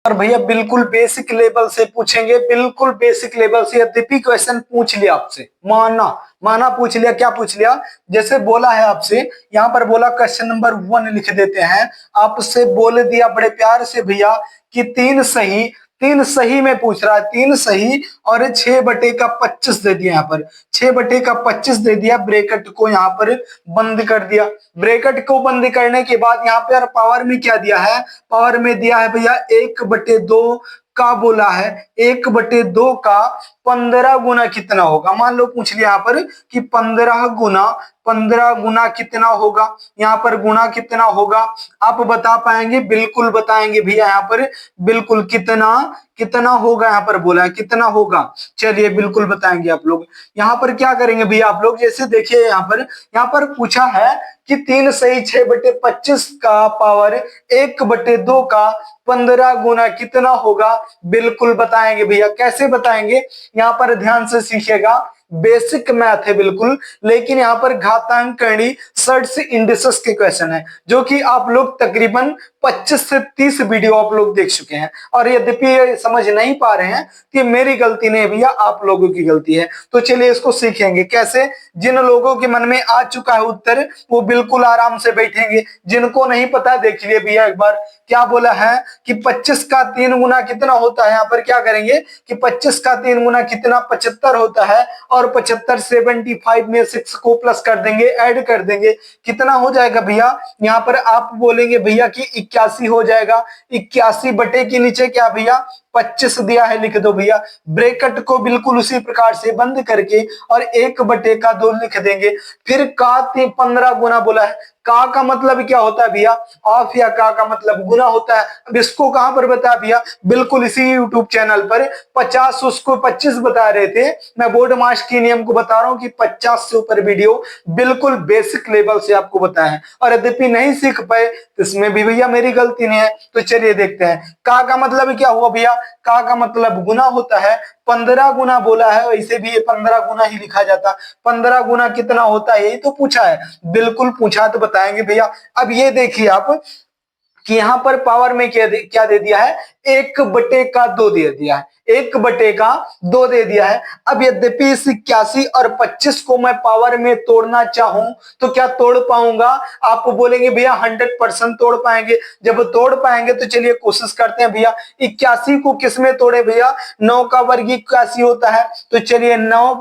और भैया बिल्कुल बेसिक लेवल से पूछेंगे, बिल्कुल बेसिक लेवल से। यद्यपि क्वेश्चन पूछ लिया आपसे, माना माना पूछ लिया, क्या पूछ लिया, जैसे बोला है आपसे, यहाँ पर बोला क्वेश्चन नंबर 1 लिख देते हैं। आपसे बोल दिया बड़े प्यार से भैया कि तीन सही में पूछ रहा है, 3 सही और 6/25 दे दिया। यहाँ पर 6/25 दे दिया, ब्रैकेट को यहाँ पर बंद कर दिया। ब्रैकेट को बंद करने के बाद यहाँ पे यार पावर में क्या दिया है, पावर में दिया है भैया 1/2 का बोला है। 1/2 का 15 गुना कितना होगा, मान लो पूछ लिया यहाँ पर कि 15 गुना कितना होगा, यहाँ पर गुना कितना होगा आप बता पाएंगे, बिल्कुल बताएंगे भैया। यहाँ पर बिल्कुल कितना होगा, यहाँ पर बोला है कितना होगा, चलिए बिल्कुल बताएंगे आप लोग। यहाँ पर क्या करेंगे भैया आप लोग, जैसे देखिए यहाँ पर पूछा है कि 3 सही 6/25 का पावर 1/2 का 15 गुना कितना होगा, बिल्कुल बताएंगे भैया। कैसे बताएंगे, यहाँ पर ध्यान से सीखिएगा, बेसिक मैथ है बिल्कुल, लेकिन यहाँ पर घातांकनी सर्ट्स इंडिसेस के क्वेश्चन है, जो कि आप लोग तकरीबन 25 से 30 वीडियो आप लोग देख चुके हैं। और यद्यपि ये समझ नहीं पा रहे हैं कि मेरी गलती नहीं भैया, आप लोगों की गलती है। तो चलिए इसको सीखेंगे कैसे। जिन लोगों के मन में आ चुका है उत्तर, वो बिल्कुल आराम से बैठेंगे। जिनको नहीं पता देख लिए भैया एक बार, क्या बोला है कि 25 का 3 गुना कितना होता है। यहाँ पर क्या करेंगे कि 25 का 3 गुना कितना 75 होता है, और 75 75 में 6 को प्लस कर देंगे, ऐड कर देंगे, कितना हो जाएगा भैया। यहाँ पर आप बोलेंगे भैया कि 81 हो जाएगा। 81 बटे के नीचे क्या भैया 25 दिया है, लिख दो भैया। ब्रैकेट को बिल्कुल उसी प्रकार से बंद करके और 1/2 लिख देंगे। फिर का 15 गुना बोला है। का मतलब क्या होता है भैया, ऑफ या का मतलब गुना होता है। अब इसको कहां पर बताया भैया, बिल्कुल इसी यूट्यूब चैनल पर 50 उसको 25 बता रहे थे। मैं बोर्ड मार्क्स के नियम को बता रहा हूं कि 50 से ऊपर वीडियो बिल्कुल बेसिक लेवल से आपको बताया है, और यद्यपि नहीं सीख पाए तो इसमें भी भैया मेरी गलती नहीं है। तो चलिए देखते हैं, का मतलब क्या हुआ भैया, का मतलब गुना होता है। 15 गुना बोला है, वैसे भी ये 15 गुना ही लिखा जाता। 15 गुना कितना होता है, यही तो पूछा है, बिल्कुल पूछा तो बताएंगे भैया। अब ये देखिए आप कि यहाँ पर पावर में क्या दे दिया है, 1/2 दे दिया है, 1/2 दे दिया है। अब यद्यपि इस 81 और 25 को मैं पावर में तोड़ना चाहूं तो क्या तोड़ पाऊंगा, आप बोलेंगे भैया 100% तोड़ पाएंगे। जब तोड़ पाएंगे तो चलिए कोशिश करते हैं भैया। 81 को किस में तोड़े भैया, 9 का वर्ग 81 होता है, तो चलिए 9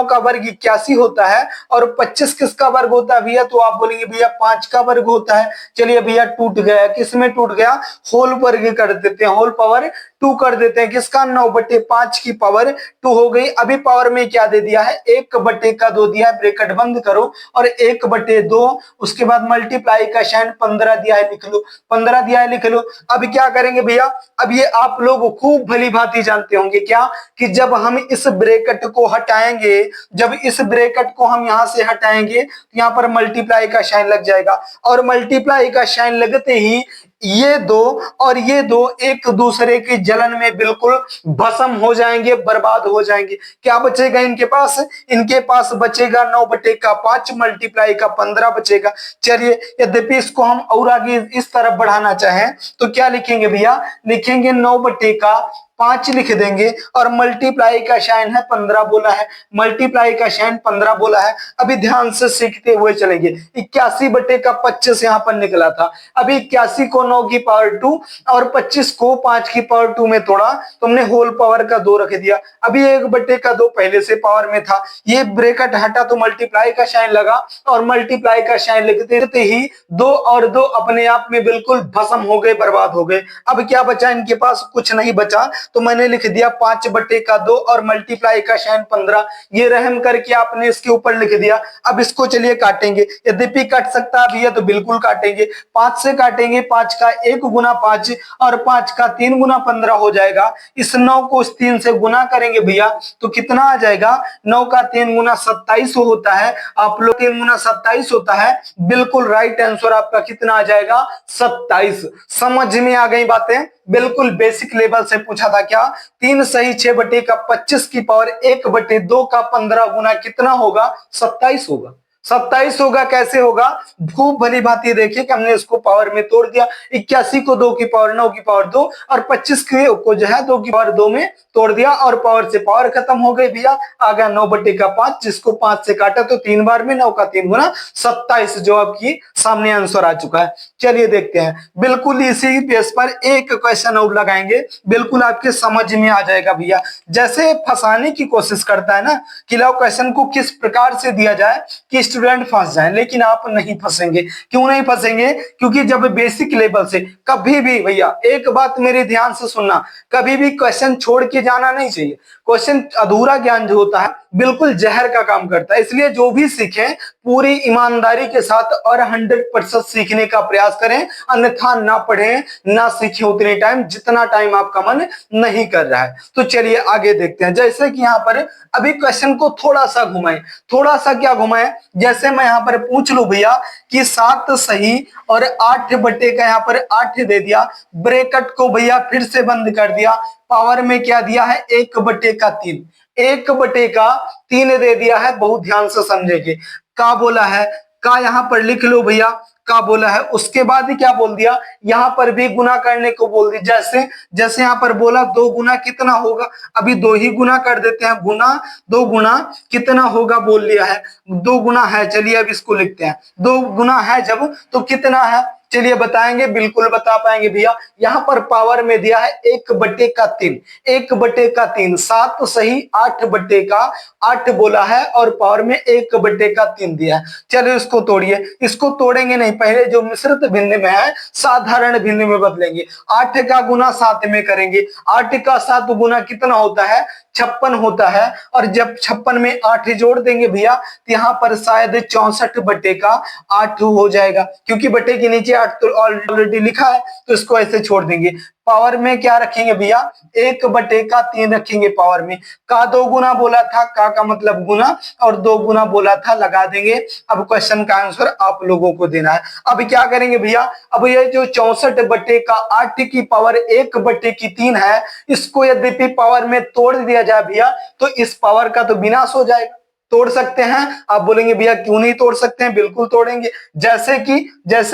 का वर्ग 81 होता है, और 25 किसका वर्ग होता है भैया, तो आप बोलेंगे भैया 5 का वर्ग होता है। चलिए भैया टूट गया, किस में टूट गया, होल वर्ग कर देते हैं, होल पावर 2 कर देते हैं, किसका 9/5 की पावर 2 हो गई। अभी पावर में क्या दे दिया है, 1/2 दिया है, ब्रैकेट बंद करो, और 1/2 उसके बाद मल्टीप्लाई का साइन 15 दिया है, लिख लो, 15 दिया है, लिख लो। अब क्या करेंगे भैया, अब ये आप लोग खूब भली भांति जानते होंगे क्या, कि जब हम इस ब्रैकेट को हटाएंगे, जब इस ब्रैकेट को हम यहां से हटाएंगे तो यहाँ पर मल्टीप्लाई का साइन लग जाएगा, और मल्टीप्लाई का साइन लगते ही ये दो और ये दो एक दूसरे के जलन में बिल्कुल भस्म हो जाएंगे, बर्बाद हो जाएंगे। क्या बचेगा इनके पास, इनके पास बचेगा 9/5 मल्टीप्लाई का 15 बचेगा। चलिए यद्यपि इसको हम और आगे इस तरफ बढ़ाना चाहें तो क्या लिखेंगे भैया, लिखेंगे 9/5 लिख देंगे, और मल्टीप्लाई का साइन है 15 बोला है, मल्टीप्लाई का साइन 15 बोला है। अभी ध्यान से सीखते हुए चलेंगे। 81/25 यहाँ पर निकला था। अभी 81 को 9 की पावर 2 और 25 को 5 की पावर 2 में तोड़ा, तुमने होल पावर का 2 रख दिया। अभी 1/2 पहले से पावर में था, ये ब्रैकेट हटा तो मल्टीप्लाई का साइन लगा, और मल्टीप्लाई का साइन लिखते ही 2 और 2 अपने आप में बिल्कुल भस्म हो गए, बर्बाद हो गए। अब क्या बचा इनके पास, कुछ नहीं बचा, तो मैंने लिख दिया 5/2 और मल्टीप्लाई का साइन 15। ये रहम करके आपने इसके ऊपर लिख दिया। अब इसको चलिए काटेंगे, यद्यपि कट सकता है भैया तो बिल्कुल काटेंगे। 5 से काटेंगे, 5 का 1 गुना 5 और 5 का 3 गुना 15 हो जाएगा। इस 9 को इस 3 से गुना करेंगे भैया तो कितना आ जाएगा, 9 का 3 गुना 27 होता है। आप लोग 3 गुना 27 होता है, बिल्कुल राइट आंसर आपका कितना आ जाएगा, 27। समझ में आ गई बातें, बिल्कुल बेसिक लेवल से पूछा था क्या, 3 सही 6/25 की पावर 1/2 का 15 गुना कितना होगा, 27 होगा। 27 होगा, कैसे होगा, खूब भली भांति देखिए कि हमने इसको पावर में तोड़ दिया। 81 को 2 की पावर 9 की पावर 2 और 25 को जो है 2 की पावर 2 में तोड़ दिया और पावर से पावर खत्म हो गई भैया। आ गया 9/5, जिसको 5 से काटा तो 3 बार में 9 का 3 गुना 27, जो आपकी सामने आंसर आ चुका है। चलिए देखते हैं, बिल्कुल इसी बेस पर एक क्वेश्चन और लगाएंगे, बिल्कुल आपके समझ में आ जाएगा भैया। जैसे फंसाने की कोशिश करता है ना कि लो क्वेश्चन को किस प्रकार से दिया जाए कि स्टूडेंट फंस जाए, लेकिन आप नहीं फंसेंगे। क्यों नहीं फंसेंगे? क्योंकि जब बेसिक लेवल से कभी भी भैया, एक बात मेरी ध्यान से सुनना, कभी भी क्वेश्चन छोड़ के जाना नहीं चाहिए। क्वेश्चन अधूरा ज्ञान जो होता है बिल्कुल जहर का काम करता है, इसलिए जो भी सीखें पूरी ईमानदारी के साथ और 100% सीखने का प्रयास करें, अन्यथा ना पढ़ें ना सीखें उतने टाइम जितना टाइम आपका मन नहीं कर रहा है। तो चलिए आगे देखते हैं। जैसे कि यहाँ पर अभी क्वेश्चन को थोड़ा सा घुमाएं, थोड़ा सा क्या घुमाएं, जैसे मैं यहाँ पर पूछ लूं भैया कि 7 सही और 8 बटे का यहाँ पर 8 दे दिया, ब्रैकेट को भैया फिर से बंद कर दिया, पावर में क्या दिया है 1/3, 1/3 दे दिया है। बहुत ध्यान से समझेंगे, का बोला है, का यहाँ पर लिख लो भैया, का बोला है। उसके बाद ही क्या बोल दिया, यहाँ पर भी गुना करने को बोल दिया। जैसे जैसे यहाँ पर बोला 2 गुना कितना होगा, अभी 2 ही गुना कर देते हैं, गुना 2 गुना कितना होगा बोल लिया है, 2 गुना है। चलिए अब इसको लिखते हैं, 2 गुना है जब तो कितना है, चलिए बताएंगे, बिल्कुल बता पाएंगे भैया। यहाँ पर पावर में दिया है 1/3, 1/3, 7 सही 8/8 बोला है और पावर में 1/3 दिया है। चलिए इसको तोड़िए, इसको तोड़ेंगे नहीं, पहले जो मिश्रित भिन्न में है साधारण भिन्न में बदलेंगे। 8 का गुना 7 में करेंगे, 8 का 7 गुना कितना होता है 56 होता है, और जब 56 में 8 जोड़ देंगे भैया तो यहाँ पर शायद 64/8 हो जाएगा, क्योंकि बटे के नीचे 8 तो ऑलरेडी लिखा है, तो इसको ऐसे छोड़ देंगे। पावर में क्या रखेंगे भैया 1/3 रखेंगे पावर में। का 2 गुना बोला था, का मतलब गुना, और 2 गुना बोला था, लगा देंगे। अब क्वेश्चन का आंसर आप लोगों को देना है। अब क्या करेंगे भैया, अब ये जो 64/8 की पावर 1/3 है, इसको यद्यपि पावर में तोड़ दिया जाए भैया तो इस पावर का तो विनाश हो जाएगा। तोड़ सकते हैं? आप बोलेंगे भैया क्यों नहीं तोड़ सकते हैं, बिल्कुल तोड़ेंगे। जैसे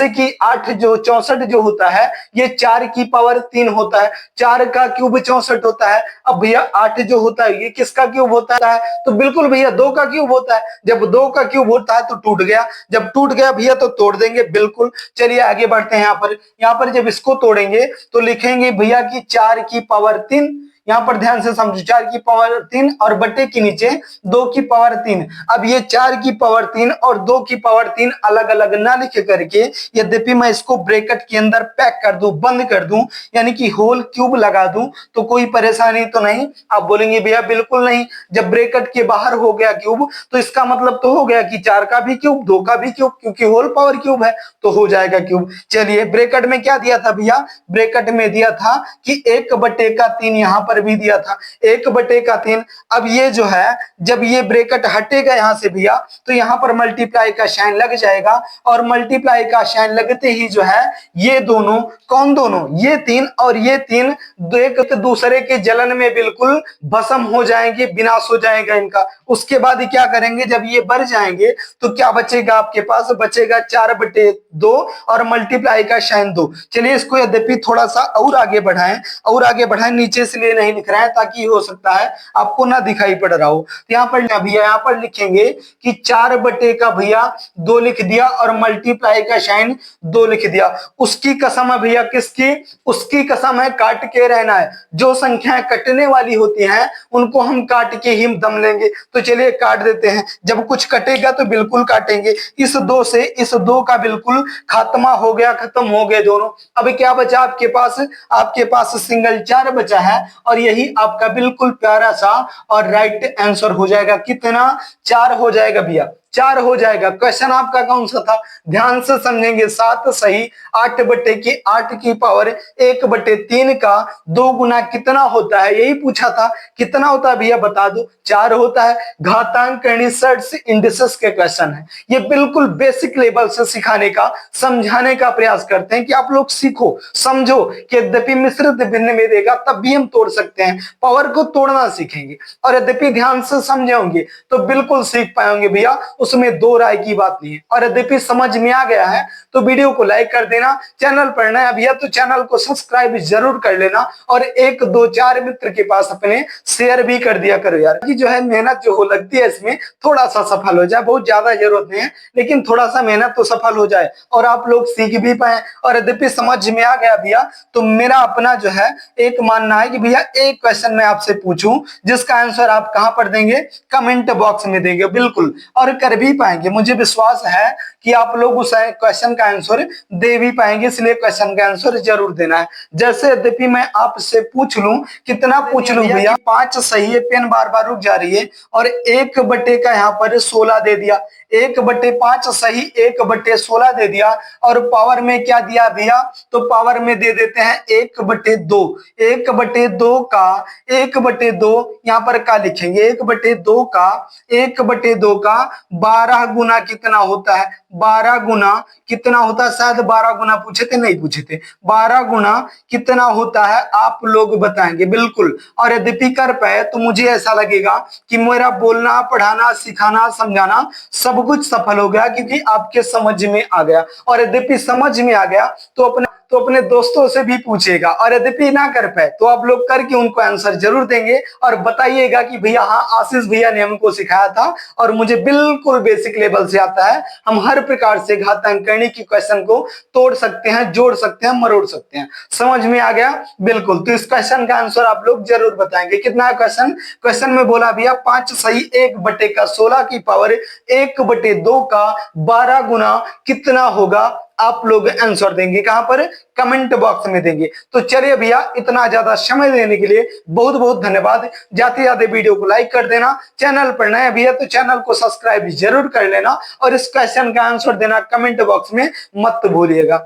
कि 8 जो 64 जो होता है ये 4 की पावर 3 होता है, 4 का क्यूब 64 होता है। अब भैया 8 जो होता है ये किसका क्यूब होता है, तो बिल्कुल भैया 2 का क्यूब होता है। जब 2 का क्यूब होता है तो टूट गया, जब टूट गया भैया तो तोड़ देंगे, बिल्कुल। चलिए आगे बढ़ते हैं। यहाँ पर जब इसको तोड़ेंगे तो लिखेंगे भैया कि 4 की पावर 3, यहाँ पर ध्यान से समझो, 4 की पावर 3 और बटे के नीचे 2 की पावर 3। अब ये 4 की पावर 3 और 2 की पावर 3 अलग अलग ना लिख करके, यद्यपि मैं इसको ब्रैकेट के अंदर पैक कर दूं, बंद कर दूं, यानी कि होल क्यूब लगा दूं, तो कोई परेशानी तो नहीं? आप बोलेंगे भैया बिल्कुल नहीं, जब ब्रैकेट के बाहर हो गया क्यूब तो इसका मतलब तो हो गया कि 4 का भी क्यूब 2 का भी क्यूब, क्योंकि होल पावर क्यूब है तो हो जाएगा क्यूब। चलिए ब्रैकेट में क्या दिया था भैया, ब्रैकेट में दिया था कि 1/3, यहाँ पर भी दिया था 1/3। अब ये जो है जब ये ब्रैकेट हटेगा यहाँ से भैया तो यहाँ पर मल्टीप्लाई का साइन लग जाएगा, और मल्टीप्लाई का साइन लगते ही जो है ये दोनों, कौन दोनों, ये 3 और ये 3 एक दूसरे के जलन में बिल्कुल भस्म हो जाएंगे, विनाश हो जाएगा इनका। उसके बाद क्या करेंगे, जब ये बढ़ जाएंगे तो क्या बचेगा आपके पास, बचेगा 4/2 और मल्टीप्लाई का साइन 2। चलिए इसको यद्यपि थोड़ा सा और आगे बढ़ाएं, नीचे से लिए नहीं लिख रहे हैं ताकि हो सकता है आपको ना दिखाई पड़ रहा हो। तो यहाँ पर भैया यहाँ पर लिखेंगे कि 4 का भैया 2 लिख दिया और मल्टीप्लाई का साइन 2 लिख दिया। उसकी कसम है भैया, किसकी, उसकी कसम है, काट के रहना है। जो संख्याएं कटने वाली होती हैं उनको हम काट के ही दम लेंगे। तो चलिए काट देते हैं, जब कुछ कटेगा तो बिल्कुल काटेंगे। इस 2 से इस 2 का बिल्कुल खात्मा हो गया, खत्म हो गए दोनों। अब क्या बचा आपके पास सिंगल 4 बचा है, और यही आपका बिल्कुल प्यारा सा और राइट आंसर हो जाएगा। कितना, 4 हो जाएगा भैया, 4 हो जाएगा। क्वेश्चन आपका कौन सा था, ध्यान से समझेंगे। 7 सही 8 की पावर 1/3 का 2 गुना कितना होता है, यही पूछा था। कितना होता है भैया बता दो, 4 होता है। घातांक सर्ट्स इंडिसेस के क्वेश्चन है ये, बिल्कुल बेसिक लेवल से सिखाने का, समझाने का प्रयास करते हैं कि आप लोग सीखो, समझो कि यद्यपि मिश्रित भिन्न में देगा तब भी हम तोड़ सकते हैं, पावर को तोड़ना सीखेंगे। और यद्यपि ध्यान से समझे होंगे तो बिल्कुल सीख पाएंगे भैया उसमें दो राय की बात नहीं है। और यद्यपि समझ में आ गया है तो वीडियो को लाइक कर देना, चैनल पर नया भैया तो चैनल को सब्सक्राइब जरूर कर लेना और 1 2 4 मित्र के पास अपने शेयर भी कर दिया करो यार, कि जो है मेहनत जो हो लगती है इसमें थोड़ा सा सफल हो जाए, बहुत ज्यादा जरूरत नहीं है लेकिन थोड़ा सा मेहनत तो सफल हो जाए और आप लोग सीख भी पाए। और यद्यपि समझ में आ गया भैया तो मेरा अपना जो है एक मानना है कि भैया एक क्वेश्चन मैं आपसे पूछूं जिसका आंसर आप कहां पर देंगे, कमेंट बॉक्स में देंगे बिल्कुल, और कर भी पाएंगे। मुझे विश्वास है कि आप लोग उस क्वेश्चन का आंसर दे भी पाएंगे, इसलिए क्वेश्चन का आंसर जरूर देना है। जैसे यद्यपि मैं आपसे पूछ लूं, कितना पूछ लूं भैया, 5 सही है, पेन बार बार रुक जा रही है, और 1 बटे का यहाँ पर 16 दे दिया, 1/5 सही 1/16 दे दिया, और पावर में क्या दिया भैया, तो पावर में दे देते हैं 1/2, 1/2 का 1/2 यहाँ पर क्या लिखेंगे, 1/2 का 1/2 का 12 गुना कितना होता है, 12 गुना कितना होता है, शायद 12 गुना पूछे थे, नहीं पूछे थे, 12 गुना कितना होता है आप लोग बताएंगे बिल्कुल। और यद्यपि कर पाए तो मुझे ऐसा लगेगा कि मेरा बोलना, पढ़ाना, सिखाना, समझाना सब कुछ सफल हो गया, क्योंकि आपके समझ में आ गया। और यद्यपि समझ में आ गया तो अपने दोस्तों से भी पूछेगा, और यद्यपि ना कर पाए तो आप लोग करके उनको आंसर जरूर देंगे और बताइएगा कि भैया हाँ आशीष भैया ने हमको सिखाया था और मुझे बिल्कुल बेसिक लेवल से आता है। हम हर प्रकार से घातांकनी की क्वेश्चन को तोड़ सकते हैं, जोड़ सकते हैं, मरोड़ सकते हैं। समझ में आ गया बिल्कुल। तो इस क्वेश्चन का आंसर आप लोग जरूर बताएंगे। कितना क्वेश्चन में बोला भैया 5 सही 1/16 की पावर 1/2 का 12 गुना कितना होगा, आप लोग आंसर देंगे कहां पर, कमेंट बॉक्स में देंगे। तो चलिए भैया, इतना ज्यादा समय देने के लिए बहुत बहुत धन्यवाद। जाते जाते वीडियो को लाइक कर देना, चैनल पर नए भैया तो चैनल को सब्सक्राइब जरूर कर लेना, और इस क्वेश्चन का आंसर देना कमेंट बॉक्स में मत भूलिएगा।